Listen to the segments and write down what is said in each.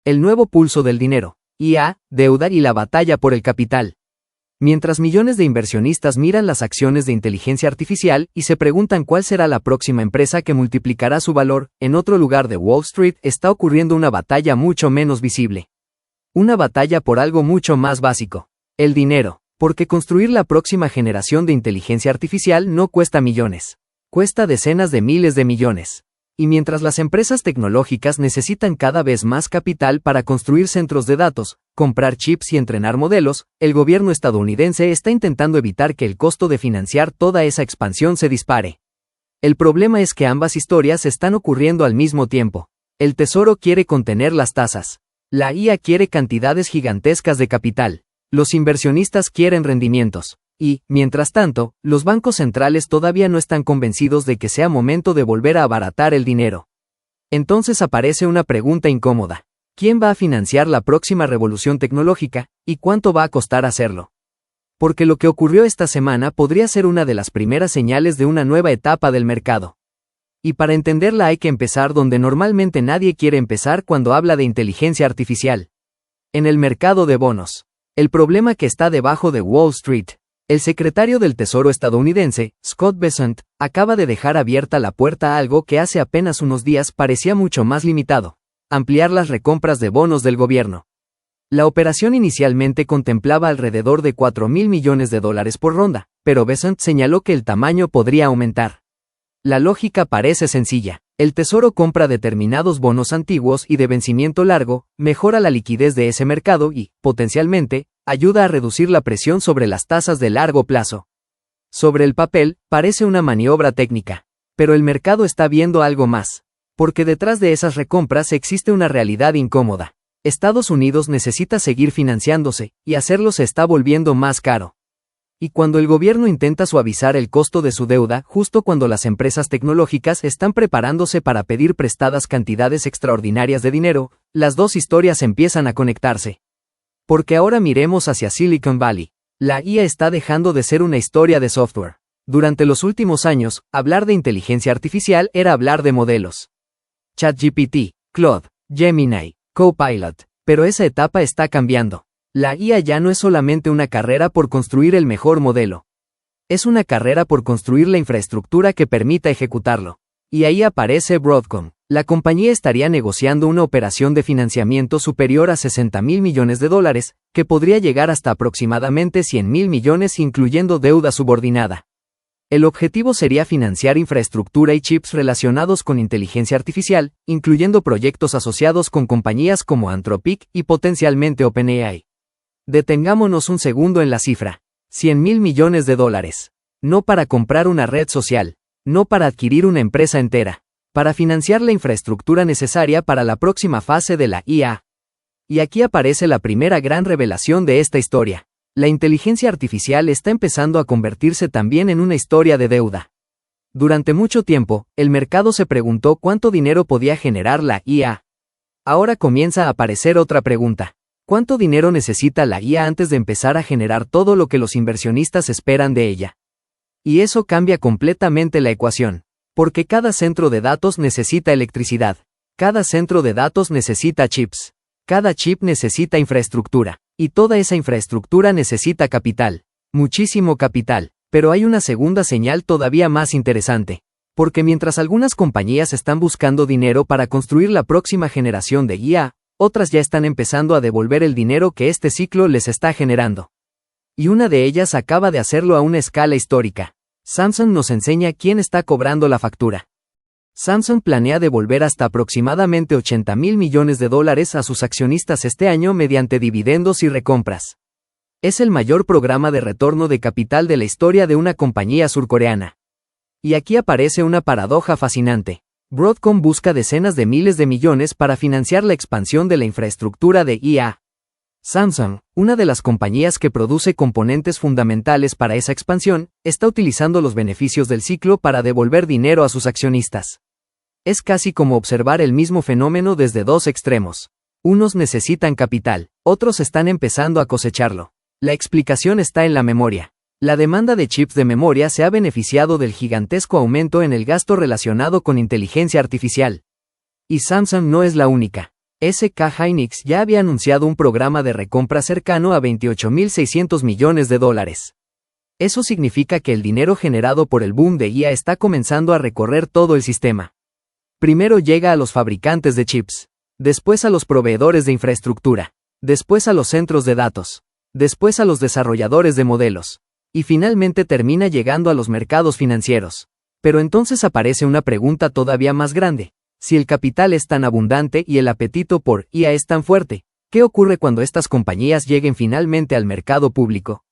el nuevo pulso del dinero, IA, deuda y la batalla por el capital. Mientras millones de inversionistas miran las acciones de inteligencia artificial y se preguntan cuál será la próxima empresa que multiplicará su valor, en otro lugar de Wall Street está ocurriendo una batalla mucho menos visible. Una batalla por algo mucho más básico: el dinero, porque construir la próxima generación de inteligencia artificial no cuesta millones, cuesta decenas de miles de millones. Y mientras las empresas tecnológicas necesitan cada vez más capital para construir centros de datos, comprar chips y entrenar modelos, el gobierno estadounidense está intentando evitar que el costo de financiar toda esa expansión se dispare. El problema es que ambas historias están ocurriendo al mismo tiempo. El Tesoro quiere contener las tasas. La IA quiere cantidades gigantescas de capital. Los inversionistas quieren rendimientos. Y, mientras tanto, los bancos centrales todavía no están convencidos de que sea momento de volver a abaratar el dinero. Entonces aparece una pregunta incómoda. ¿Quién va a financiar la próxima revolución tecnológica, y cuánto va a costar hacerlo? Porque lo que ocurrió esta semana podría ser una de las primeras señales de una nueva etapa del mercado. Y para entenderla hay que empezar donde normalmente nadie quiere empezar cuando habla de inteligencia artificial. En el mercado de bonos. El problema que está debajo de Wall Street. El secretario del Tesoro estadounidense, Scott Bessent, acaba de dejar abierta la puerta a algo que hace apenas unos días parecía mucho más limitado: ampliar las recompras de bonos del gobierno. La operación inicialmente contemplaba alrededor de $4.000 millones por ronda, pero Bessent señaló que el tamaño podría aumentar. La lógica parece sencilla. El Tesoro compra determinados bonos antiguos y de vencimiento largo, mejora la liquidez de ese mercado y, potencialmente, ayuda a reducir la presión sobre las tasas de largo plazo. Sobre el papel, parece una maniobra técnica. Pero el mercado está viendo algo más. Porque detrás de esas recompras existe una realidad incómoda. Estados Unidos necesita seguir financiándose, y hacerlo se está volviendo más caro. Y cuando el gobierno intenta suavizar el costo de su deuda, justo cuando las empresas tecnológicas están preparándose para pedir prestadas cantidades extraordinarias de dinero, las dos historias empiezan a conectarse. Porque ahora miremos hacia Silicon Valley. La IA está dejando de ser una historia de software. Durante los últimos años, hablar de inteligencia artificial era hablar de modelos. ChatGPT, Claude, Gemini, Copilot. Pero esa etapa está cambiando. La IA ya no es solamente una carrera por construir el mejor modelo. Es una carrera por construir la infraestructura que permita ejecutarlo. Y ahí aparece Broadcom. La compañía estaría negociando una operación de financiamiento superior a $60.000 millones, que podría llegar hasta aproximadamente $100.000 millones incluyendo deuda subordinada. El objetivo sería financiar infraestructura y chips relacionados con inteligencia artificial, incluyendo proyectos asociados con compañías como Anthropic y potencialmente OpenAI. Detengámonos un segundo en la cifra. $100.000 millones. No para comprar una red social. No para adquirir una empresa entera. Para financiar la infraestructura necesaria para la próxima fase de la IA. Y aquí aparece la primera gran revelación de esta historia. La inteligencia artificial está empezando a convertirse también en una historia de deuda. Durante mucho tiempo, el mercado se preguntó cuánto dinero podía generar la IA. Ahora comienza a aparecer otra pregunta. ¿Cuánto dinero necesita la IA antes de empezar a generar todo lo que los inversionistas esperan de ella? Y eso cambia completamente la ecuación. Porque cada centro de datos necesita electricidad. Cada centro de datos necesita chips. Cada chip necesita infraestructura. Y toda esa infraestructura necesita capital. Muchísimo capital. Pero hay una segunda señal todavía más interesante. Porque mientras algunas compañías están buscando dinero para construir la próxima generación de IA, otras ya están empezando a devolver el dinero que este ciclo les está generando. Y una de ellas acaba de hacerlo a una escala histórica. Samsung nos enseña quién está cobrando la factura. Samsung planea devolver hasta aproximadamente $80.000 millones a sus accionistas este año mediante dividendos y recompras. Es el mayor programa de retorno de capital de la historia de una compañía surcoreana. Y aquí aparece una paradoja fascinante. Broadcom busca decenas de miles de millones para financiar la expansión de la infraestructura de IA. Samsung, una de las compañías que produce componentes fundamentales para esa expansión, está utilizando los beneficios del ciclo para devolver dinero a sus accionistas. Es casi como observar el mismo fenómeno desde dos extremos. Unos necesitan capital, otros están empezando a cosecharlo. La explicación está en la memoria. La demanda de chips de memoria se ha beneficiado del gigantesco aumento en el gasto relacionado con inteligencia artificial. Y Samsung no es la única. SK Hynix ya había anunciado un programa de recompra cercano a 28.600 millones de dólares. Eso significa que el dinero generado por el boom de IA está comenzando a recorrer todo el sistema. Primero llega a los fabricantes de chips, después a los proveedores de infraestructura, después a los centros de datos, después a los desarrolladores de modelos, y finalmente termina llegando a los mercados financieros. Pero entonces aparece una pregunta todavía más grande. Si el capital es tan abundante y el apetito por IA es tan fuerte, ¿qué ocurre cuando estas compañías lleguen finalmente al mercado público?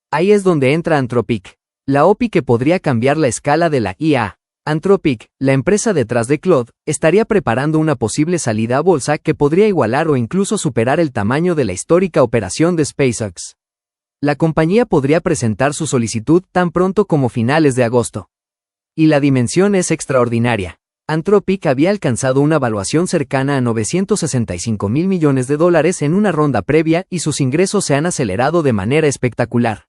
Ahí es donde entra Anthropic, la OPI que podría cambiar la escala de la IA. Anthropic, la empresa detrás de Claude, estaría preparando una posible salida a bolsa que podría igualar o incluso superar el tamaño de la histórica operación de SpaceX. La compañía podría presentar su solicitud tan pronto como finales de agosto. Y la dimensión es extraordinaria. Anthropic había alcanzado una valuación cercana a 965.000 millones de dólares en una ronda previa y sus ingresos se han acelerado de manera espectacular.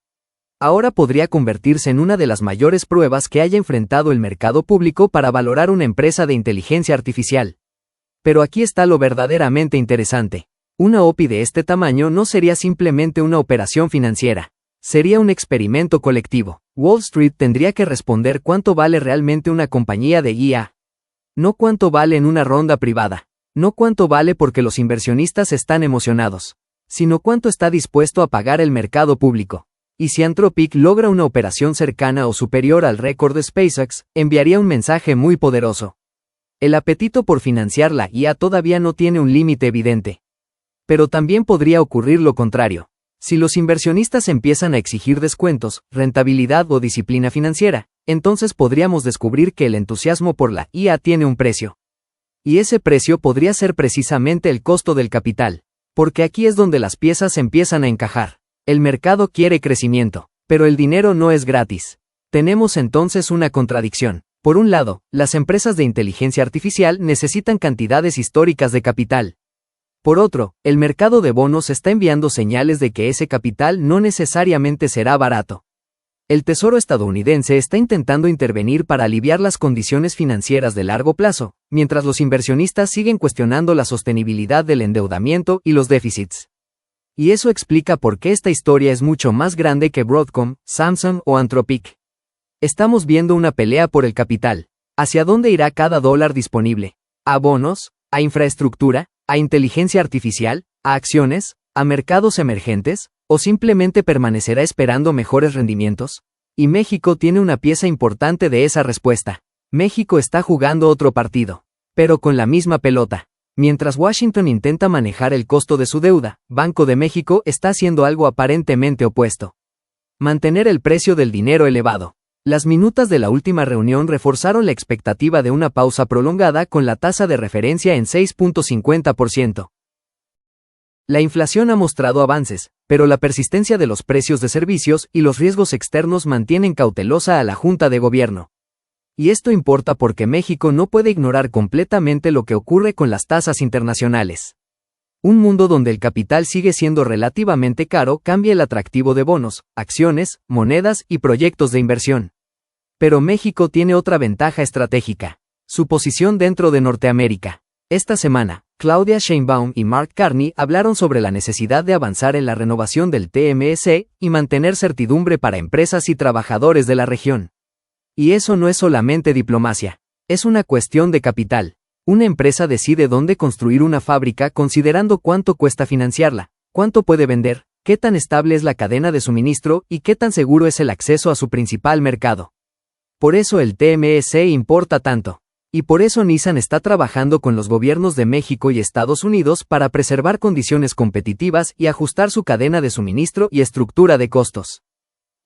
Ahora podría convertirse en una de las mayores pruebas que haya enfrentado el mercado público para valorar una empresa de inteligencia artificial. Pero aquí está lo verdaderamente interesante. Una OPI de este tamaño no sería simplemente una operación financiera. Sería un experimento colectivo. Wall Street tendría que responder cuánto vale realmente una compañía de IA. No cuánto vale en una ronda privada. No cuánto vale porque los inversionistas están emocionados. Sino cuánto está dispuesto a pagar el mercado público. Y si Anthropic logra una operación cercana o superior al récord de SpaceX, enviaría un mensaje muy poderoso. El apetito por financiar la IA todavía no tiene un límite evidente. Pero también podría ocurrir lo contrario. Si los inversionistas empiezan a exigir descuentos, rentabilidad o disciplina financiera, entonces podríamos descubrir que el entusiasmo por la IA tiene un precio. Y ese precio podría ser precisamente el costo del capital. Porque aquí es donde las piezas empiezan a encajar. El mercado quiere crecimiento, pero el dinero no es gratis. Tenemos entonces una contradicción. Por un lado, las empresas de inteligencia artificial necesitan cantidades históricas de capital. Por otro, el mercado de bonos está enviando señales de que ese capital no necesariamente será barato. El Tesoro estadounidense está intentando intervenir para aliviar las condiciones financieras de largo plazo, mientras los inversionistas siguen cuestionando la sostenibilidad del endeudamiento y los déficits. Y eso explica por qué esta historia es mucho más grande que Broadcom, Samsung o Anthropic. Estamos viendo una pelea por el capital. ¿Hacia dónde irá cada dólar disponible? ¿A bonos? ¿A infraestructura? ¿A inteligencia artificial? ¿A acciones? ¿A mercados emergentes? ¿O simplemente permanecerá esperando mejores rendimientos? Y México tiene una pieza importante de esa respuesta. México está jugando otro partido. Pero con la misma pelota. Mientras Washington intenta manejar el costo de su deuda, Banco de México está haciendo algo aparentemente opuesto. Mantener el precio del dinero elevado. Las minutas de la última reunión reforzaron la expectativa de una pausa prolongada con la tasa de referencia en 6.50%. La inflación ha mostrado avances, pero la persistencia de los precios de servicios y los riesgos externos mantienen cautelosa a la Junta de Gobierno. Y esto importa porque México no puede ignorar completamente lo que ocurre con las tasas internacionales. Un mundo donde el capital sigue siendo relativamente caro cambia el atractivo de bonos, acciones, monedas y proyectos de inversión. Pero México tiene otra ventaja estratégica: su posición dentro de Norteamérica. Esta semana, Claudia Sheinbaum y Mark Carney hablaron sobre la necesidad de avanzar en la renovación del TMC y mantener certidumbre para empresas y trabajadores de la región. Y eso no es solamente diplomacia, es una cuestión de capital. Una empresa decide dónde construir una fábrica considerando cuánto cuesta financiarla, cuánto puede vender, qué tan estable es la cadena de suministro y qué tan seguro es el acceso a su principal mercado. Por eso el TMC importa tanto. Y por eso Nissan está trabajando con los gobiernos de México y Estados Unidos para preservar condiciones competitivas y ajustar su cadena de suministro y estructura de costos.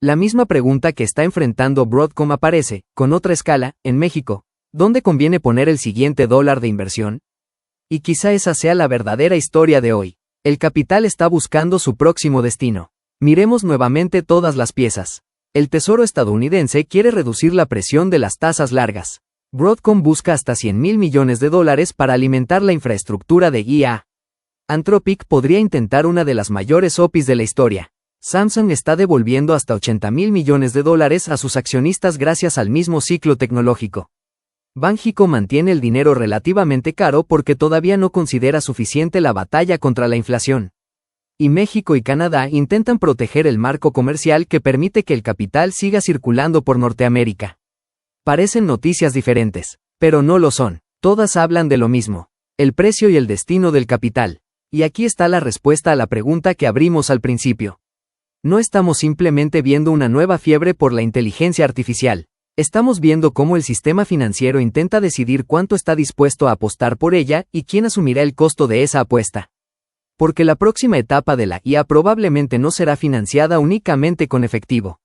La misma pregunta que está enfrentando Broadcom aparece, con otra escala, en México. ¿Dónde conviene poner el siguiente dólar de inversión? Y quizá esa sea la verdadera historia de hoy. El capital está buscando su próximo destino. Miremos nuevamente todas las piezas. El Tesoro estadounidense quiere reducir la presión de las tasas largas. Broadcom busca hasta $100.000 millones para alimentar la infraestructura de IA. Anthropic podría intentar una de las mayores OPIs de la historia. Samsung está devolviendo hasta $80.000 millones a sus accionistas gracias al mismo ciclo tecnológico. Banxico mantiene el dinero relativamente caro porque todavía no considera suficiente la batalla contra la inflación. Y México y Canadá intentan proteger el marco comercial que permite que el capital siga circulando por Norteamérica. Parecen noticias diferentes, pero no lo son. Todas hablan de lo mismo: el precio y el destino del capital. Y aquí está la respuesta a la pregunta que abrimos al principio. No estamos simplemente viendo una nueva fiebre por la inteligencia artificial. Estamos viendo cómo el sistema financiero intenta decidir cuánto está dispuesto a apostar por ella y quién asumirá el costo de esa apuesta. Porque la próxima etapa de la IA probablemente no será financiada únicamente con efectivo.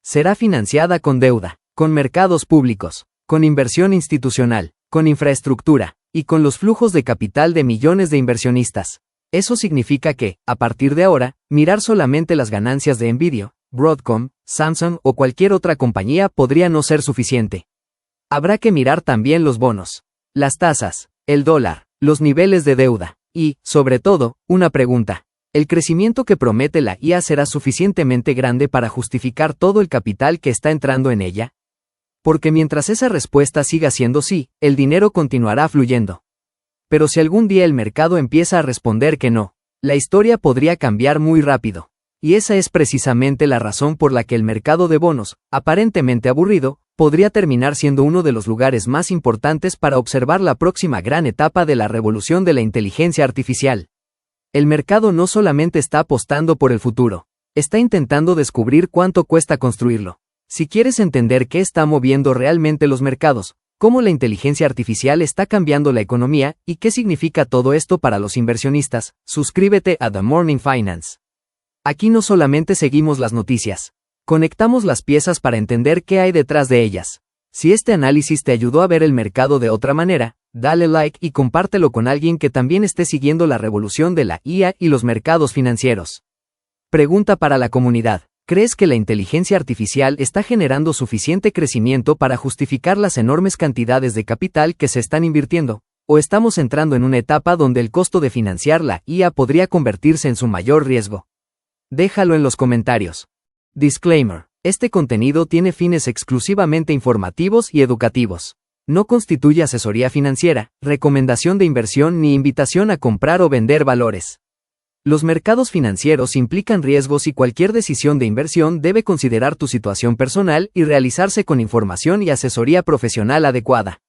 Será financiada con deuda, con mercados públicos, con inversión institucional, con infraestructura, y con los flujos de capital de millones de inversionistas. Eso significa que, a partir de ahora, mirar solamente las ganancias de Nvidia, Broadcom, Samsung o cualquier otra compañía podría no ser suficiente. Habrá que mirar también los bonos, las tasas, el dólar, los niveles de deuda, y, sobre todo, una pregunta: ¿el crecimiento que promete la IA será suficientemente grande para justificar todo el capital que está entrando en ella? Porque mientras esa respuesta siga siendo sí, el dinero continuará fluyendo. Pero si algún día el mercado empieza a responder que no, la historia podría cambiar muy rápido. Y esa es precisamente la razón por la que el mercado de bonos, aparentemente aburrido, podría terminar siendo uno de los lugares más importantes para observar la próxima gran etapa de la revolución de la inteligencia artificial. El mercado no solamente está apostando por el futuro, está intentando descubrir cuánto cuesta construirlo. Si quieres entender qué está moviendo realmente los mercados, cómo la inteligencia artificial está cambiando la economía y qué significa todo esto para los inversionistas, suscríbete a The Morning Finance. Aquí no solamente seguimos las noticias, conectamos las piezas para entender qué hay detrás de ellas. Si este análisis te ayudó a ver el mercado de otra manera, dale like y compártelo con alguien que también esté siguiendo la revolución de la IA y los mercados financieros. Pregunta para la comunidad: ¿crees que la inteligencia artificial está generando suficiente crecimiento para justificar las enormes cantidades de capital que se están invirtiendo? ¿O estamos entrando en una etapa donde el costo de financiar la IA podría convertirse en su mayor riesgo? Déjalo en los comentarios. Disclaimer: este contenido tiene fines exclusivamente informativos y educativos. No constituye asesoría financiera, recomendación de inversión ni invitación a comprar o vender valores. Los mercados financieros implican riesgos y cualquier decisión de inversión debe considerar tu situación personal y realizarse con información y asesoría profesional adecuada.